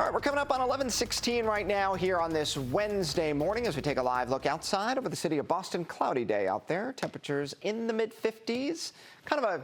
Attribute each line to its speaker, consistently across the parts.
Speaker 1: All right, we're coming up on 11:16 right now here on this Wednesday morning as we take a live look outside over the city of Boston. Cloudy day out there. Temperatures in the mid-50s. Kind of a,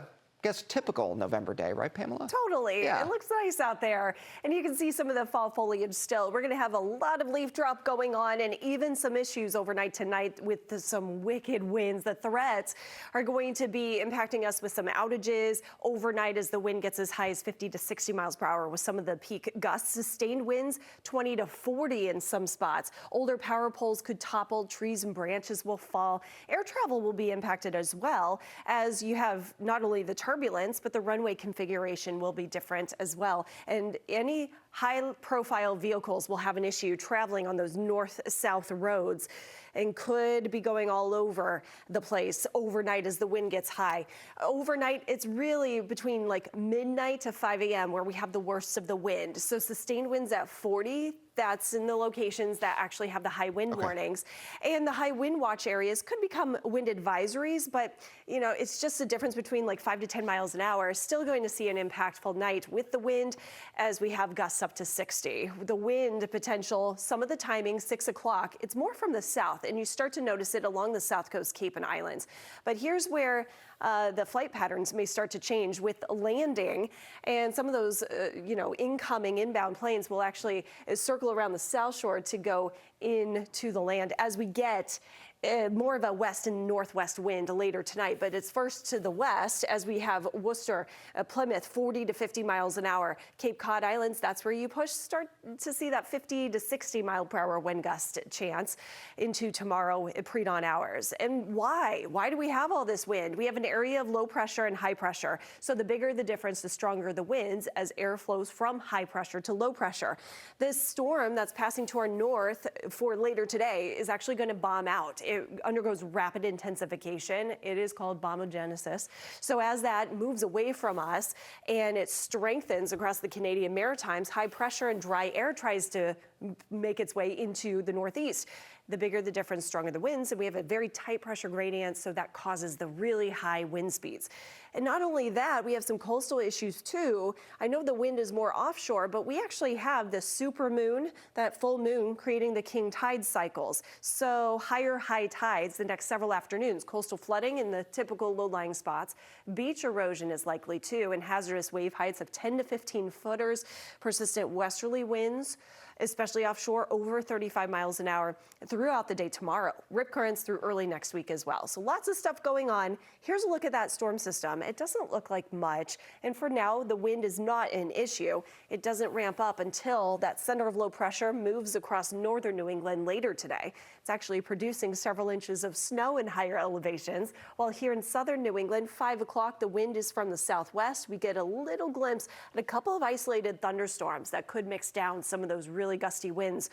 Speaker 1: typical November day, right, Pamela?
Speaker 2: Totally.
Speaker 1: Yeah.
Speaker 2: It looks nice out there. And you can see some of the fall foliage still. We're going to have a lot of leaf drop going on and even some issues overnight tonight with some wicked winds. The threats are going to be impacting us with some outages overnight as the wind gets as high as 50 to 60 miles per hour with some of the peak gusts. Sustained winds 20 to 40 in some spots. Older power poles could topple. Trees and branches will fall. Air travel will be impacted as well as you have not only the turbulence, but the runway configuration will be different as well. And any high-profile vehicles will have an issue traveling on those north-south roads and could be going all over the place overnight as the wind gets high. Overnight, it's really between like midnight to 5 a.m. where we have the worst of the wind. So sustained winds at 40, that's in the locations that actually have the high wind warnings. And the high wind watch areas could become wind advisories, but you know, it's just a difference between like 5 to 10 miles an hour. Still going to see an impactful night with the wind as we have gusts up to 60. The wind potential, some of the timing, 6 o'clock, it's more from the south, and you start to notice it along the south coast, Cape and Islands. But here's where the flight patterns may start to change with landing, and some of those, incoming inbound planes will actually circle around the south shore to go into the land as we get more of a west and northwest wind later tonight, but it's first to the west as we have Worcester, Plymouth, 40 to 50 miles an hour. Cape Cod Islands, that's where you start to see that 50 to 60 mile per hour wind gust chance into tomorrow pre-dawn hours. And why? Why do we have all this wind? We have an area of low pressure and high pressure. So the bigger the difference, the stronger the winds as air flows from high pressure to low pressure. This storm that's passing to our north for later today is actually going to bomb out. It undergoes rapid intensification. It is called bombogenesis. So as that moves away from us and it strengthens across the Canadian Maritimes, high pressure and dry air tries to make its way into the northeast. The bigger the difference, stronger the winds, and we have a very tight pressure gradient, so that causes the really high wind speeds. And not only that, we have some coastal issues too. I know the wind is more offshore, but we actually have the supermoon, that full moon, creating the king tide cycles. So higher high tides the next several afternoons, coastal flooding in the typical low-lying spots, beach erosion is likely too, and hazardous wave heights of 10 to 15 footers, persistent westerly winds, especially offshore, over 35 miles an hour throughout the day tomorrow. Rip currents through early next week as well. So lots of stuff going on. Here's a look at that storm system. It doesn't look like much. And for now, the wind is not an issue. It doesn't ramp up until that center of low pressure moves across northern New England later today. It's actually producing several inches of snow in higher elevations. While here in southern New England, 5 o'clock, the wind is from the southwest. We get a little glimpse at a couple of isolated thunderstorms that could mix down some of those really gusty winds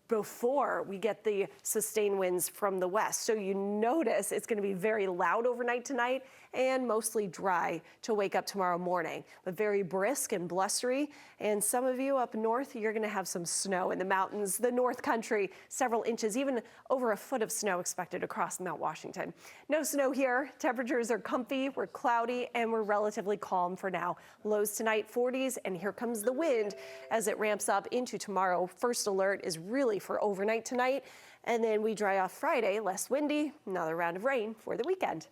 Speaker 2: before we get the sustained winds from the west. So you notice it's going to be very loud overnight tonight and mostly dry to wake up tomorrow morning, but very brisk and blustery. And some of you up north, you're going to have some snow in the mountains, the North Country, several inches, even over a foot of snow expected across Mount Washington. No snow here. Temperatures are comfy, we're cloudy, and we're relatively calm for now. Lows tonight 40s, and here comes the wind as it ramps up into tomorrow. First alert is really for overnight tonight, and then we dry off Friday, less windy, another round of rain for the weekend.